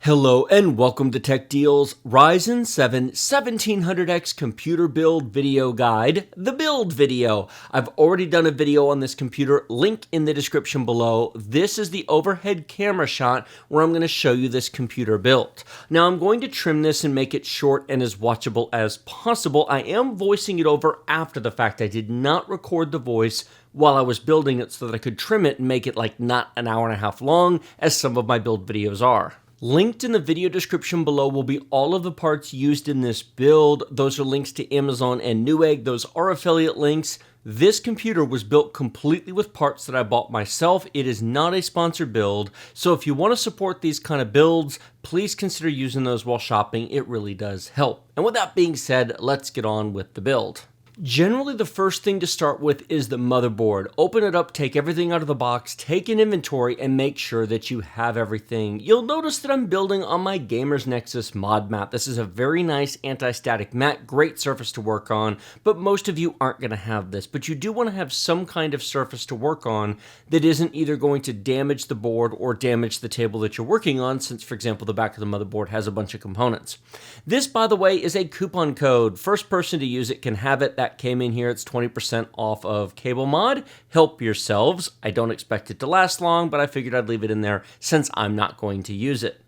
Hello and welcome to Tech Deal's Ryzen 7 1700X computer build video guide, the build video. I've already done a video on this computer, link in the description below. This is the overhead camera shot where I'm going to show you this computer build. Now I'm going to trim this and make it short and as watchable as possible. I am voicing it over after the fact. I did not record the voice while I was building it so that I could trim it and make it like not an hour and a half long as some of my build videos are. Linked in the video description below will be all of the parts used in this build. Those are links to Amazon and Newegg. Those are affiliate links. This computer was built completely with parts that I bought myself. It is not a sponsored build, so if you want to support these kind of builds, please consider using those while shopping. It really does help. And with that being said, let's get on with the build. Generally, the first thing to start with is the motherboard. Open it up, take everything out of the box, take an inventory, and make sure that you have everything. You'll notice that I'm building on my Gamers Nexus mod mat. This is a very nice anti-static mat, great surface to work on, but most of you aren't going to have this. But you do want to have some kind of surface to work on that isn't either going to damage the board or damage the table that you're working on, since, for example, the back of the motherboard has a bunch of components. This, by the way, is a coupon code. First person to use it can have it. That came in here. It's 20% off of Cable Mod. Help yourselves. I don't expect it to last long, but I figured I'd leave it in there since I'm not going to use it.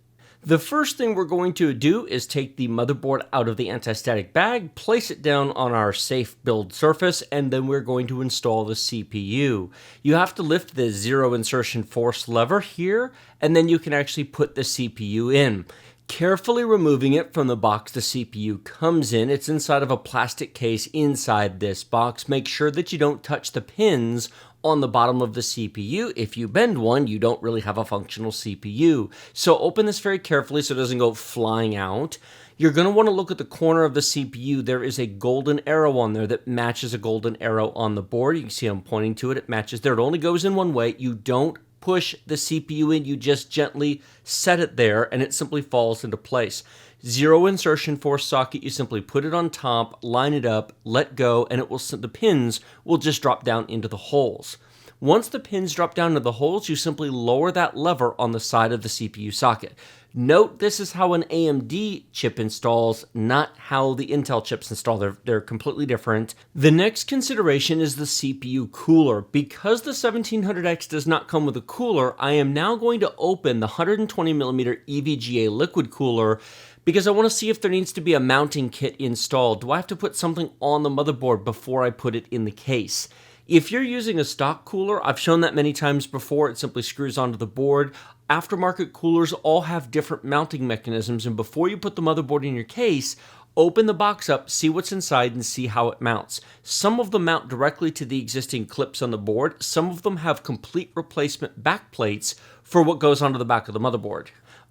The first thing we're going to do is take the motherboard out of the anti-static bag, place it down on our safe build surface, and then we're going to install the CPU. You have to lift the zero insertion force lever here, and then you can actually put the CPU in. Carefully removing it from the box the CPU comes in. It's inside of a plastic case inside this box. Make sure that you don't touch the pins on the bottom of the CPU. If you bend one, you don't really have a functional CPU. So open this very carefully so it doesn't go flying out. You're going to want to look at the corner of the CPU. There is a golden arrow on there that matches a golden arrow on the board. You can see I'm pointing to it. It matches there. It only goes in one way. You don't push the CPU in, you just gently set it there and it simply falls into place. Zero insertion force socket, you simply put it on top, line it up, let go, and the pins will just drop down into the holes. Once the pins drop down into the holes, you simply lower that lever on the side of the CPU socket. Note this is how an AMD chip installs, not how the Intel chips install. They're completely different. The next consideration is the CPU cooler. Because the 1700X does not come with a cooler, I am now going to open the 120mm EVGA liquid cooler because I want to see if there needs to be a mounting kit installed. Do I have to put something on the motherboard before I put it in the case? If you're using a stock cooler, I've shown that many times before, it simply screws onto the board. Aftermarket coolers all have different mounting mechanisms, and before you put the motherboard in your case, open the box up, see what's inside, and see how it mounts. Some of them mount directly to the existing clips on the board. Some of them have complete replacement back plates for what goes onto the back of the motherboard.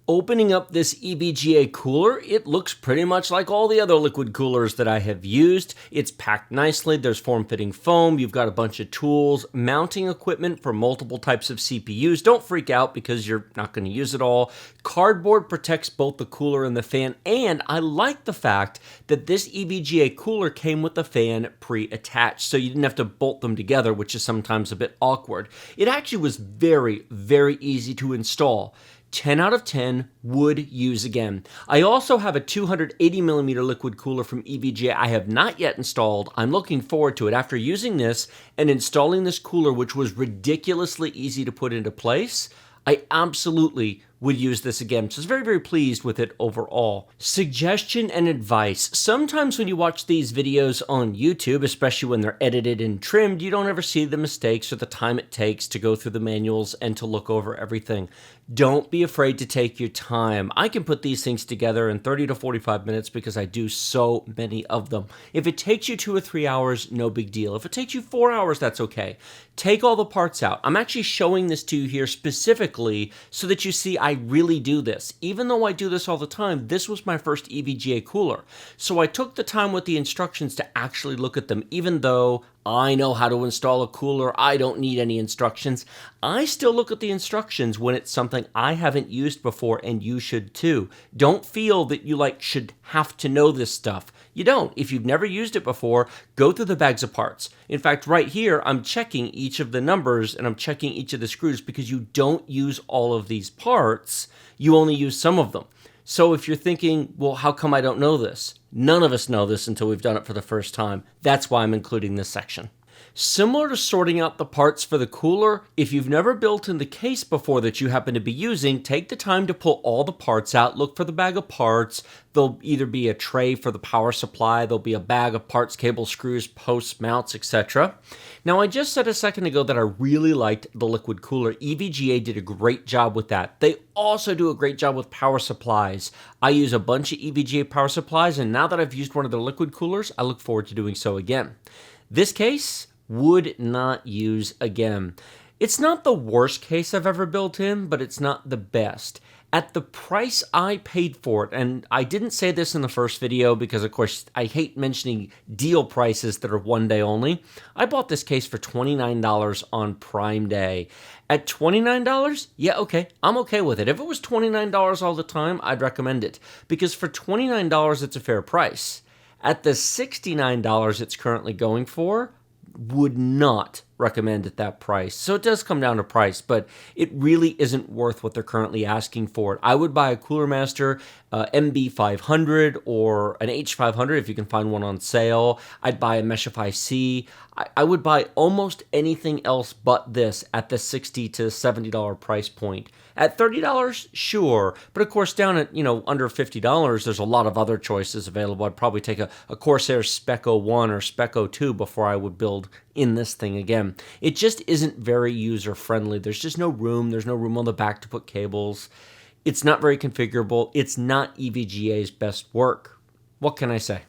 Opening up this EVGA cooler, it looks pretty much like all the other liquid coolers that I have used. It's packed nicely, there's form-fitting foam, you've got a bunch of tools, mounting equipment for multiple types of CPUs. Don't freak out because you're not going to use it all. Cardboard protects both the cooler and the fan, and I like the fact that this EVGA cooler came with the fan pre-attached, so you didn't have to bolt them together, which is sometimes a bit awkward. It actually was very, very easy to install. 10 out of 10 would use again. I also have a 280mm liquid cooler from EVGA I have not yet installed. I'm looking forward to it. After using this and installing this cooler, which was ridiculously easy to put into place, I absolutely would use this again. So I was very, very pleased with it overall. Suggestion and advice. Sometimes when you watch these videos on YouTube, especially when they're edited and trimmed, you don't ever see the mistakes or the time it takes to go through the manuals and to look over everything. Don't be afraid to take your time. I can put these things together in 30 to 45 minutes because I do so many of them. If it takes you 2 or 3 hours, no big deal. If it takes you 4 hours, that's okay. Take all the parts out. I'm actually showing this to you here specifically so that you see I really do this. Even though I do this all the time, this was my first EVGA cooler. So I took the time with the instructions to actually look at them, even though I know how to install a cooler. I don't need any instructions. I still look at the instructions when it's something I haven't used before, and you should too. Don't feel that you should have to know this stuff. You don't. If you've never used it before, go through the bags of parts. In fact, right here, I'm checking each of the numbers and I'm checking each of the screws because you don't use all of these parts. You only use some of them. So if you're thinking, well, how come I don't know this? None of us know this until we've done it for the first time. That's why I'm including this section. Similar to sorting out the parts for the cooler, if you've never built in the case before that you happen to be using, take the time to pull all the parts out, look for the bag of parts. There'll either be a tray for the power supply, there'll be a bag of parts, cable, screws, posts, mounts, etc. Now, I just said a second ago that I really liked the liquid cooler. EVGA did a great job with that. They also do a great job with power supplies. I use a bunch of EVGA power supplies, and now that I've used one of their liquid coolers, I look forward to doing so again. This case, would not use again. It's not the worst case I've ever built in, but it's not the best. At the price I paid for it, and I didn't say this in the first video because, of course, I hate mentioning deal prices that are one day only. I bought this case for $29 on Prime Day. At $29, yeah, okay, I'm okay with it. If it was $29 all the time, I'd recommend it because for $29, it's a fair price. At the $69 it's currently going for, would not recommend at that price. So it does come down to price, but it really isn't worth what they're currently asking for it. I would buy a Cooler Master MB500 or an H500 if you can find one on sale. I'd buy a Meshify C. I would buy almost anything else but this at the $60 to $70 price point. At $30, sure. But of course, down at, under $50, there's a lot of other choices available. I'd probably take a Corsair Spec 01 or Spec 02 before I would build in this thing again. It just isn't very user-friendly. There's just no room. There's no room on the back to put cables. It's not very configurable. It's not EVGA's best work. What can I say?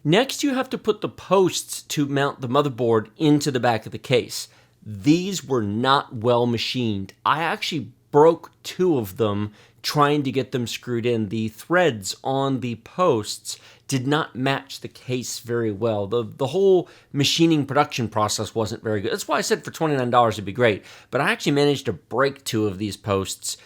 Next, you have to put the posts to mount the motherboard into the back of the case. These were not well machined. I actually broke two of them trying to get them screwed in. The threads on the posts did not match the case very well. The whole machining production process wasn't very good. That's why I said for $29 it'd be great. But I actually managed to break two of these posts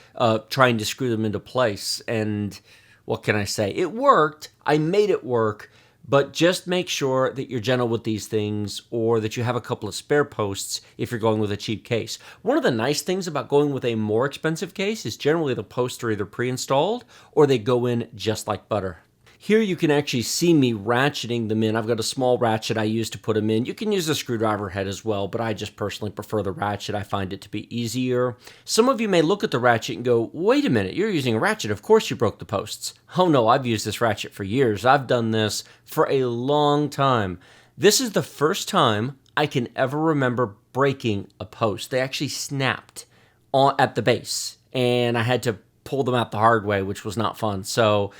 trying to screw them into place. And what can I say? It worked. I made it work. But just make sure that you're gentle with these things or that you have a couple of spare posts if you're going with a cheap case. One of the nice things about going with a more expensive case is generally the posts are either pre-installed or they go in just like butter. Here you can actually see me ratcheting them in. I've got a small ratchet I use to put them in. You can use a screwdriver head as well, but I just personally prefer the ratchet. I find it to be easier. Some of you may look at the ratchet and go, wait a minute, you're using a ratchet. Of course you broke the posts. Oh no, I've used this ratchet for years. I've done this for a long time. This is the first time I can ever remember breaking a post. They actually snapped at the base, and I had to pull them out the hard way, which was not fun. So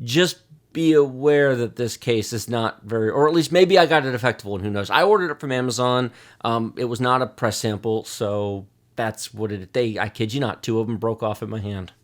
just be aware that this case is not very, or at least maybe I got a defective one, who knows. I ordered it from Amazon. It was not a press sample, so that's what I kid you not, two of them broke off in my hand.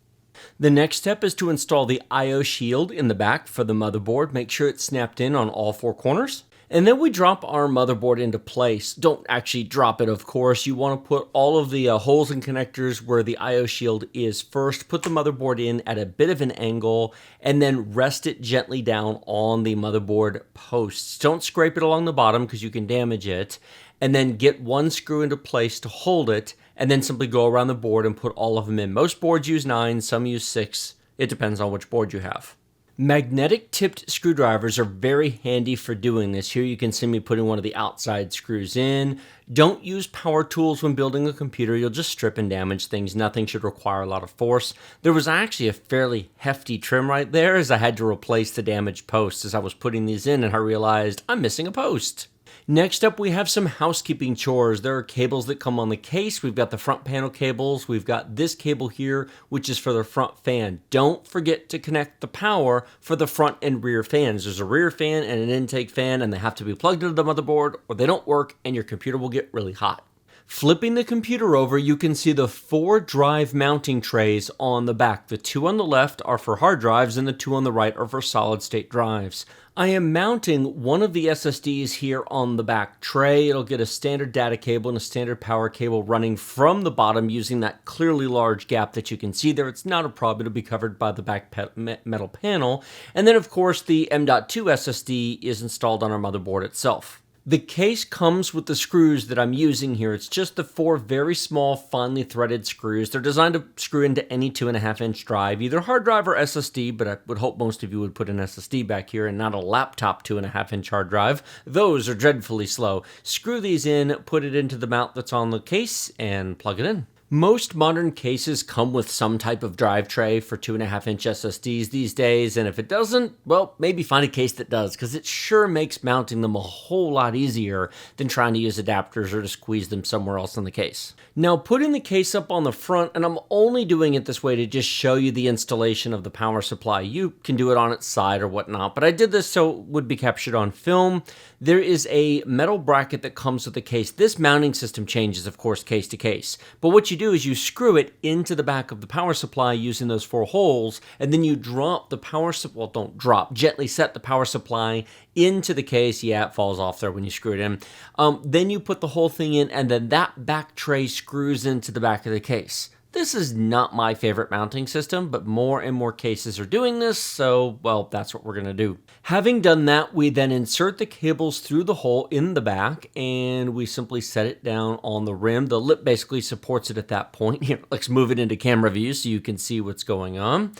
The next step is to install the I/O shield in the back for the motherboard. Make sure it's snapped in on all four corners. And then we drop our motherboard into place. Don't actually drop it, of course. You want to put all of the holes and connectors where the I/O shield is first. Put the motherboard in at a bit of an angle and then rest it gently down on the motherboard posts. Don't scrape it along the bottom because you can damage it. And then get one screw into place to hold it and then simply go around the board and put all of them in. Most boards use 9, some use 6. It depends on which board you have. Magnetic tipped screwdrivers are very handy for doing this. Here you can see me putting one of the outside screws in. Don't use power tools when building a computer. You'll just strip and damage things. Nothing should require a lot of force. There was actually a fairly hefty trim right there as I had to replace the damaged posts as I was putting these in, and I realized I'm missing a post. Next up, we have some housekeeping chores. There are cables that come on the case. We've got the front panel cables. We've got this cable here, which is for the front fan. Don't forget to connect the power for the front and rear fans. There's a rear fan and an intake fan, and they have to be plugged into the motherboard or they don't work and your computer will get really hot. Flipping the computer over, you can see the 4 drive mounting trays on the back. The 2 on the left are for hard drives and the 2 on the right are for solid-state drives. I am mounting one of the SSDs here on the back tray. It'll get a standard data cable and a standard power cable running from the bottom using that clearly large gap that you can see there. It's not a problem. It'll be covered by the back metal panel. And then, of course, the M.2 SSD is installed on our motherboard itself. The case comes with the screws that I'm using here. It's just the 4 very small, finely threaded screws. They're designed to screw into any 2.5-inch drive, either hard drive or SSD, but I would hope most of you would put an SSD back here and not a laptop 2.5-inch hard drive. Those are dreadfully slow. Screw these in, put it into the mount that's on the case, and plug it in. Most modern cases come with some type of drive tray for 2.5-inch SSDs these days, and if it doesn't, well, maybe find a case that does, because it sure makes mounting them a whole lot easier than trying to use adapters or to squeeze them somewhere else in the case. Now, putting the case up on the front, and I'm only doing it this way to just show you the installation of the power supply. You can do it on its side or whatnot, but I did this so it would be captured on film. There is a metal bracket that comes with the case. This mounting system changes, of course, case to case, but what you do is you screw it into the back of the power supply using those 4 holes, and then you drop the power supply, well, don't drop, gently set the power supply into the case. Yeah, it falls off there when you screw it in. Then you put the whole thing in, and then that back tray screws into the back of the case. This is not my favorite mounting system, but more and more cases are doing this, so, well, that's what we're going to do. Having done that, we then insert the cables through the hole in the back, and we simply set it down on the rim. The lip basically supports it at that point. Here, let's move it into camera view so you can see what's going on.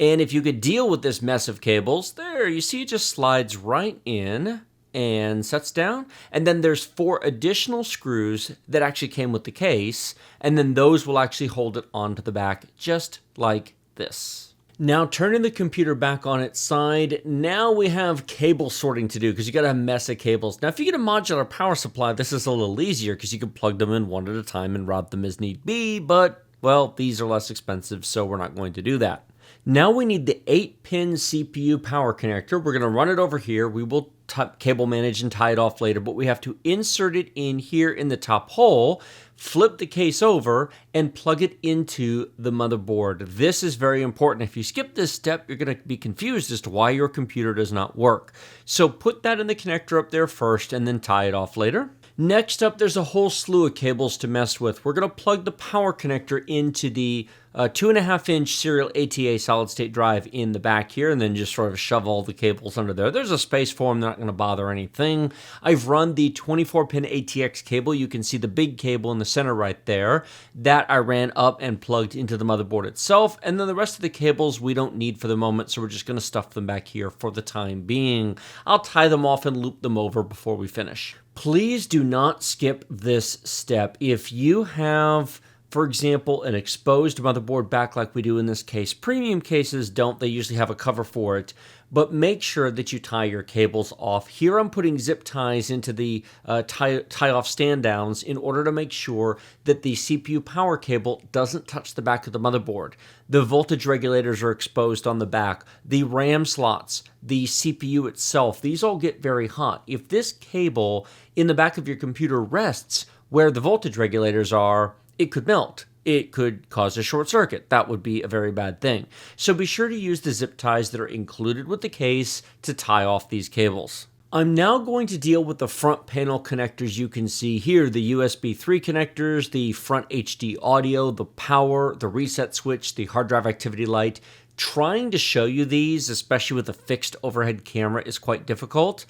And if you could deal with this mess of cables, there, you see it just slides right in and sets down, and then there's 4 additional screws that actually came with the case, and then those will actually hold it onto the back just like this. Now, turning the computer back on its side, now we have cable sorting to do because you got a mess of cables. Now, if you get a modular power supply, this is a little easier because you can plug them in one at a time and route them as need be, but, well, these are less expensive, so we're not going to do that. Now we need the 8-pin CPU power connector. We're going to run it over here. We will cable manage and tie it off later, but we have to insert it in here in the top hole, flip the case over, and plug it into the motherboard. This is very important. If you skip this step, you're going to be confused as to why your computer does not work. So put that in the connector up there first and then tie it off later. Next up, there's a whole slew of cables to mess with. We're going to plug the power connector into the 2.5-inch serial ATA solid-state drive in the back here, and then just sort of shove all the cables under there. There's a space for them. They're not going to bother anything. I've run the 24-pin ATX cable. You can see the big cable in the center right there. That I ran up and plugged into the motherboard itself, and then the rest of the cables we don't need for the moment, so we're just going to stuff them back here for the time being. I'll tie them off and loop them over before we finish. Please do not skip this step. If you have, for example, an exposed motherboard back like we do in this case, premium cases don't. They usually have a cover for it. But make sure that you tie your cables off. Here I'm putting zip ties into the tie-off stand-downs in order to make sure that the CPU power cable doesn't touch the back of the motherboard. The voltage regulators are exposed on the back. The RAM slots, the CPU itself, these all get very hot. If this cable in the back of your computer rests where the voltage regulators are, it could melt. It could cause a short circuit. That would be a very bad thing. So be sure to use the zip ties that are included with the case to tie off these cables. I'm now going to deal with the front panel connectors you can see here, the USB 3 connectors, the front HD audio, the power, the reset switch, the hard drive activity light. Trying to show you these, especially with a fixed overhead camera, is quite difficult.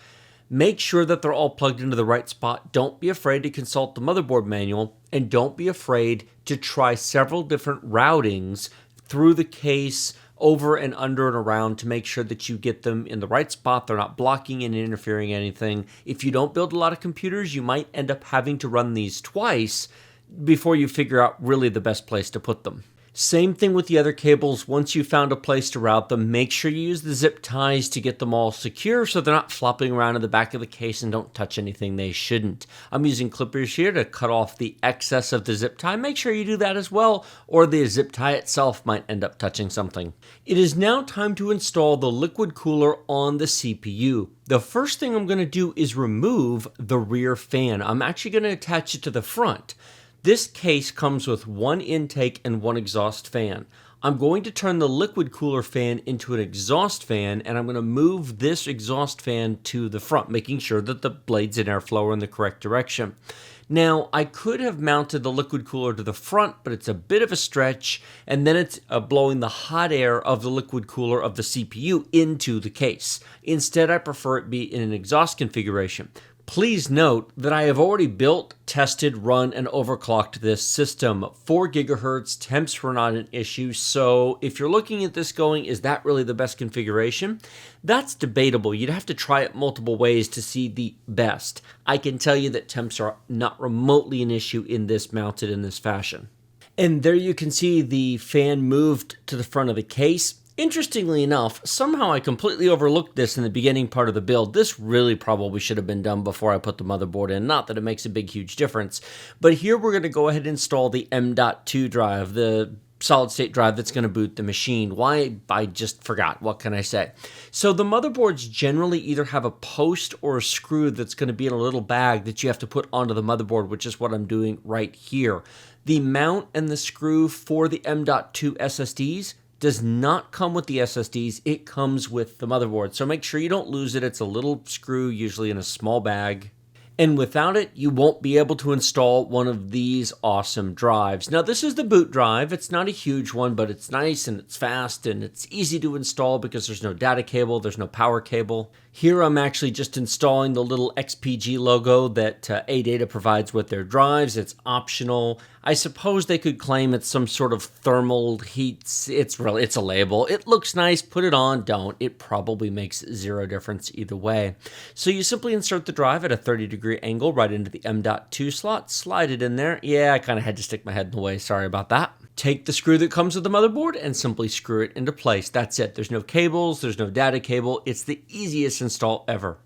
Make sure that they're all plugged into the right spot. Don't be afraid to consult the motherboard manual, and don't be afraid to try several different routings through the case, over and under and around, to make sure that you get them in the right spot. They're not blocking and interfering anything. If you don't build a lot of computers, you might end up having to run these twice before you figure out really the best place to put them. Same thing with the other cables. Once you've found a place to route them, make sure you use the zip ties to get them all secure so they're not flopping around in the back of the case and don't touch anything they shouldn't. I'm using clippers here to cut off the excess of the zip tie. Make sure you do that as well, or the zip tie itself might end up touching something. It is now time to install the liquid cooler on the CPU. The first thing I'm going to do is remove the rear fan. I'm actually going to attach it to the front. This case comes with one intake and one exhaust fan. I'm going to turn the liquid cooler fan into an exhaust fan, and I'm going to move this exhaust fan to the front, making sure that the blades and airflow are in the correct direction. Now, I could have mounted the liquid cooler to the front, but it's a bit of a stretch, and then it's blowing the hot air of the liquid cooler of the CPU into the case. Instead, I prefer it be in an exhaust configuration. Please note that I have already built, tested, run, and overclocked this system. 4 gigahertz, temps were not an issue, so if you're looking at this going, is that really the best configuration? That's debatable. You'd have to try it multiple ways to see the best. I can tell you that temps are not remotely an issue in this mounted in this fashion. And there you can see the fan moved to the front of the case. Interestingly enough, somehow I completely overlooked this in the beginning part of the build. This really probably should have been done before I put the motherboard in. Not that it makes a big, huge difference. But here we're going to go ahead and install the M.2 drive, the solid-state drive that's going to boot the machine. Why? I just forgot. What can I say? So the motherboards generally either have a post or a screw that's going to be in a little bag that you have to put onto the motherboard, which is what I'm doing right here. The mount and the screw for the M.2 SSDs does not come with the SSDs, it comes with the motherboard. So make sure you don't lose it. It's a little screw, usually in a small bag. And without it, you won't be able to install one of these awesome drives. Now, this is the boot drive. It's not a huge one, but it's nice and it's fast and it's easy to install because there's no data cable, there's no power cable. Here I'm actually just installing the little XPG logo that AData provides with their drives. It's optional. I suppose they could claim it's some sort of thermal heat. It's a label. It looks nice. Put it on. Don't. It probably makes zero difference either way. So you simply insert the drive at a 30-degree angle right into the M.2 slot. Slide it in there. Yeah, I kind of had to stick my head in the way. Sorry about that. Take the screw that comes with the motherboard and simply screw it into place. That's it. There's no cables. There's no data cable. It's the easiest install ever.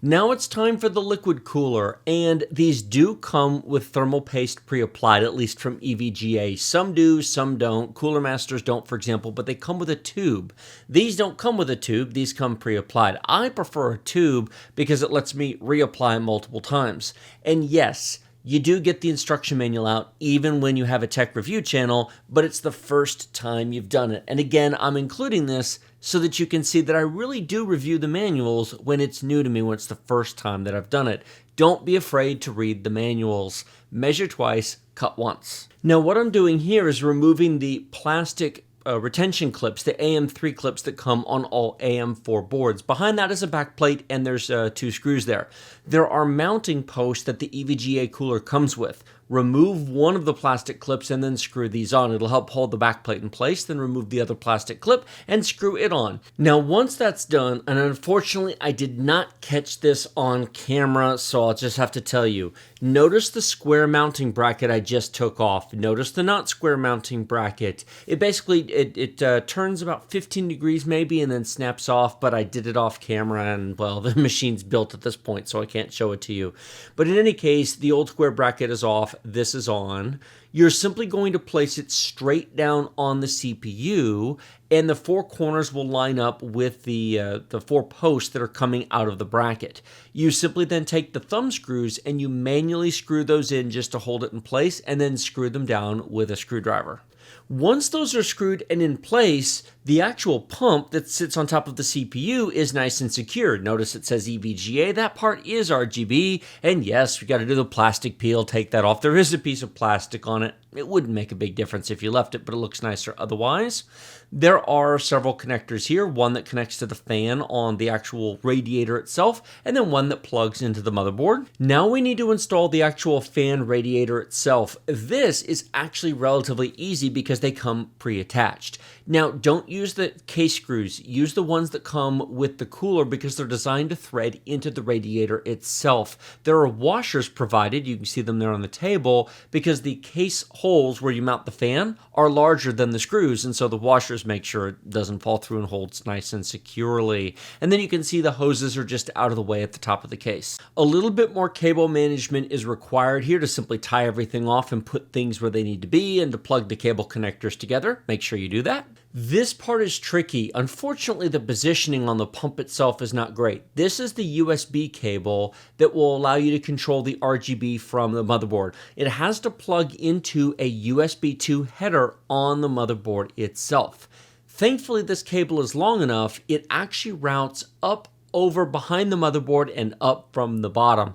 Now it's time for the liquid cooler, and these do come with thermal paste pre-applied, at least from EVGA. Some do, some don't. Cooler Masters don't, for example, but they come with a tube. These don't come with a tube. These come pre-applied. I prefer a tube because it lets me reapply multiple times. And yes, you do get the instruction manual out even when you have a tech review channel, but it's the first time you've done it. And again, I'm including this so that you can see that I really do review the manuals when it's new to me, when it's the first time that I've done it. Don't be afraid to read the manuals. Measure twice, cut once. Now what I'm doing here is removing the plastic retention clips, the AM3 clips that come on all AM4 boards. Behind that is a back plate and there's 2 screws there. There are mounting posts that the EVGA cooler comes with. Remove one of the plastic clips and then screw these on. It'll help hold the back plate in place, then remove the other plastic clip and screw it on. Now once that's done, and unfortunately I did not catch this on camera, so I'll just have to tell you, notice the square mounting bracket I just took off. Notice the not square mounting bracket. It basically, it turns about 15 degrees maybe and then snaps off, but I did it off camera and well, the machine's built at this point, so I can't show it to you. But in any case, the old square bracket is off. This is on. You're simply going to place it straight down on the CPU, and the 4 corners will line up with the 4 posts that are coming out of the bracket. You simply then take the thumb screws and you manually screw those in just to hold it in place, and then screw them down with a screwdriver. Once those are screwed and in place, the actual pump that sits on top of the CPU is nice and secure. Notice it says EVGA. That part is RGB. And yes, we got to do the plastic peel, take that off. There is a piece of plastic on it. It wouldn't make a big difference if you left it, but it looks nicer otherwise. There are several connectors here, one that connects to the fan on the actual radiator itself, and then one that plugs into the motherboard. Now we need to install the actual fan radiator itself. This is actually relatively easy because they come pre-attached. Now, don't use the case screws. Use the ones that come with the cooler because they're designed to thread into the radiator itself. There are washers provided, you can see them there on the table, because the case holes where you mount the fan are larger than the screws, and so the washers make sure it doesn't fall through and holds nice and securely. And then you can see the hoses are just out of the way at the top of the case. A little bit more cable management is required here to simply tie everything off and put things where they need to be and to plug the cable connectors together. Make sure you do that. This part is tricky. Unfortunately, the positioning on the pump itself is not great. This is the USB cable that will allow you to control the RGB from the motherboard. It has to plug into a USB 2 header on the motherboard itself. Thankfully, this cable is long enough, it actually routes up over behind the motherboard and up from the bottom.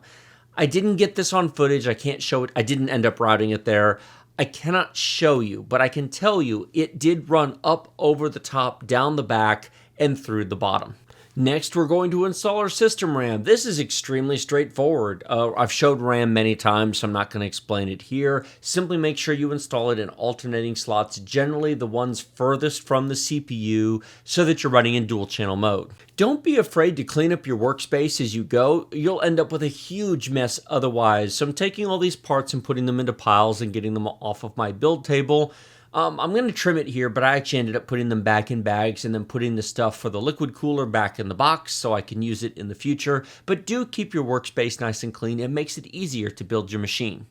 I didn't get this on footage. I can't show it. I didn't end up routing it there. I cannot show you, but I can tell you it did run up over the top, down the back, and through the bottom. Next, we're going to install our system RAM. This is extremely straightforward. I've showed RAM many times, so I'm not going to explain it here. Simply make sure you install it in alternating slots, generally the ones furthest from the CPU, so that you're running in dual channel mode. Don't be afraid to clean up your workspace as you go. You'll end up with a huge mess otherwise. So I'm taking all these parts and putting them into piles and getting them off of my build table. I'm going to trim it here, but I actually ended up putting them back in bags and then putting the stuff for the liquid cooler back in the box so I can use it in the future. But do keep your workspace nice and clean. It makes it easier to build your machine.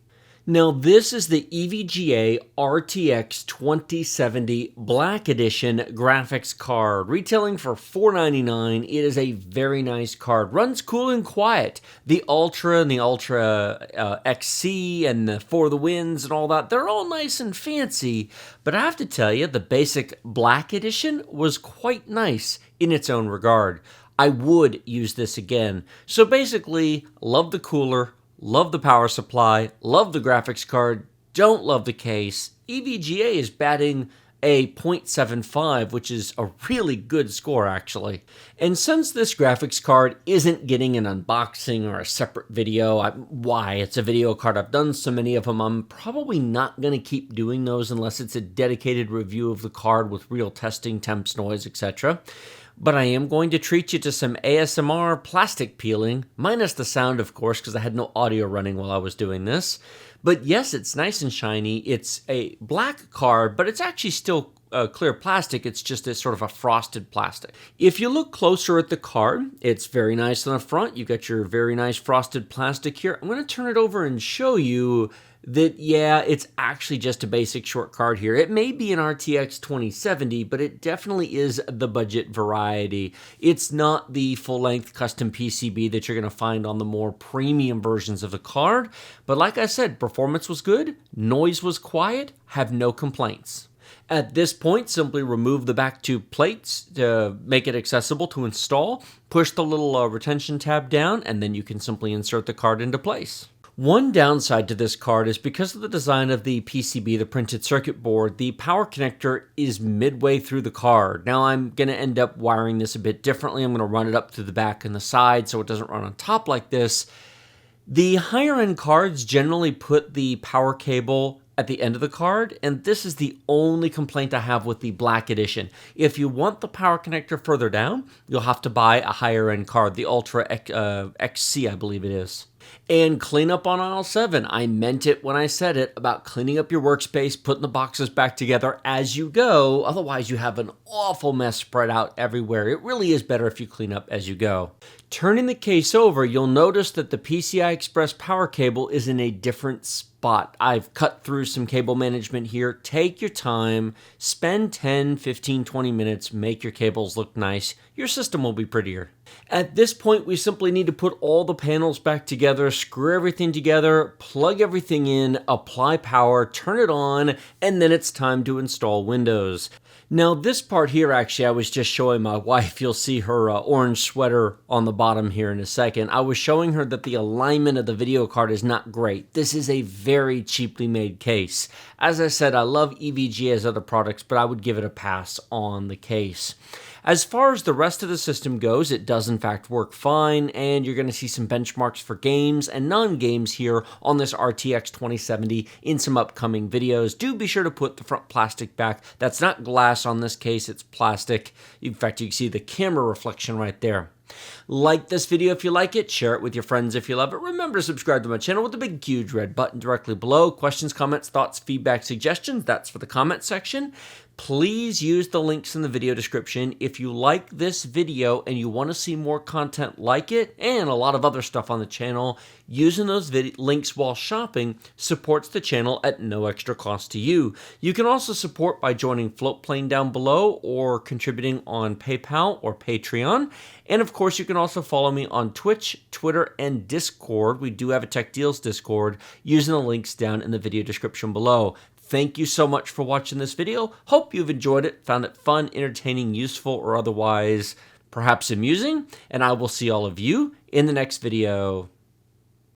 Now, this is the EVGA RTX 2070 Black Edition graphics card, retailing for $499. It is a very nice card. Runs cool and quiet. The Ultra and the Ultra XC and the For the Winds and all that, they're all nice and fancy. But I have to tell you, the basic Black Edition was quite nice in its own regard. I would use this again. So basically, love the cooler. Love the power supply, love the graphics card, don't love the case. EVGA is batting a 0.75, which is a really good score, actually. And since this graphics card isn't getting an unboxing or a separate video, why? It's a video card. I've done so many of them, I'm probably not going to keep doing those unless it's a dedicated review of the card with real testing, temps, noise, etc. But I am going to treat you to some ASMR plastic peeling, minus the sound, of course, because I had no audio running while I was doing this. But yes, it's nice and shiny. It's a black card, but it's actually still clear plastic. It's just a sort of a frosted plastic. If you look closer at the card, it's very nice on the front. You've got your very nice frosted plastic here. I'm going to turn it over and show you that, yeah, it's actually just a basic short card here. It may be an RTX 2070, but it definitely is the budget variety. It's not the full-length custom PCB that you're going to find on the more premium versions of the card. But like I said, performance was good, noise was quiet, have no complaints. At this point, simply remove the back two plates to make it accessible to install. Push the little retention tab down, and then you can simply insert the card into place. One downside to this card is because of the design of the PCB, the printed circuit board, the power connector is midway through the card. Now I'm going to end up wiring this a bit differently. I'm going to run it up through the back and the side so it doesn't run on top like this. The higher end cards generally put the power cable at the end of the card, and this is the only complaint I have with the Black Edition. If you want the power connector further down, you'll have to buy a higher end card, the Ultra XC, I believe it is. And clean up on aisle 7. I meant it when I said it about cleaning up your workspace, putting the boxes back together as you go. Otherwise, you have an awful mess spread out everywhere. It really is better if you clean up as you go. Turning the case over, you'll notice that the PCI Express power cable is in a different spot. I've cut through some cable management here. Take your time, spend 10, 15, 20 minutes, make your cables look nice. Your system will be prettier. At this point, we simply need to put all the panels back together, screw everything together, plug everything in, apply power, turn it on, and then it's time to install Windows. Now this part here, actually, I was just showing my wife. You'll see her orange sweater on the bottom here in a second. I was showing her that the alignment of the video card is not great. This is a very cheaply made case. As I said, I love EVGA's other products, but I would give it a pass on the case. As far as the rest of the system goes, it does in fact work fine, and you're going to see some benchmarks for games and non-games here on this RTX 2070 in some upcoming videos. Do be sure to put the front plastic back. That's not glass on this case, it's plastic. In fact, you can see the camera reflection right there. Like this video if you like it, share it with your friends if you love it. Remember to subscribe to my channel with the big huge red button directly below. Questions, comments, thoughts, feedback, suggestions, that's for the comment section. Please use the links in the video description if you like this video and you want to see more content like it and a lot of other stuff on the channel. Using those links while shopping supports the channel at no extra cost to you. You can also support by joining Floatplane down below or contributing on PayPal or Patreon. And of course, you can also follow me on Twitch, Twitter, and Discord. We do have a Tech Deals Discord using the links down in the video description below. Thank you so much for watching this video. Hope you've enjoyed it, found it fun, entertaining, useful, or otherwise perhaps amusing. And I will see all of you in the next video.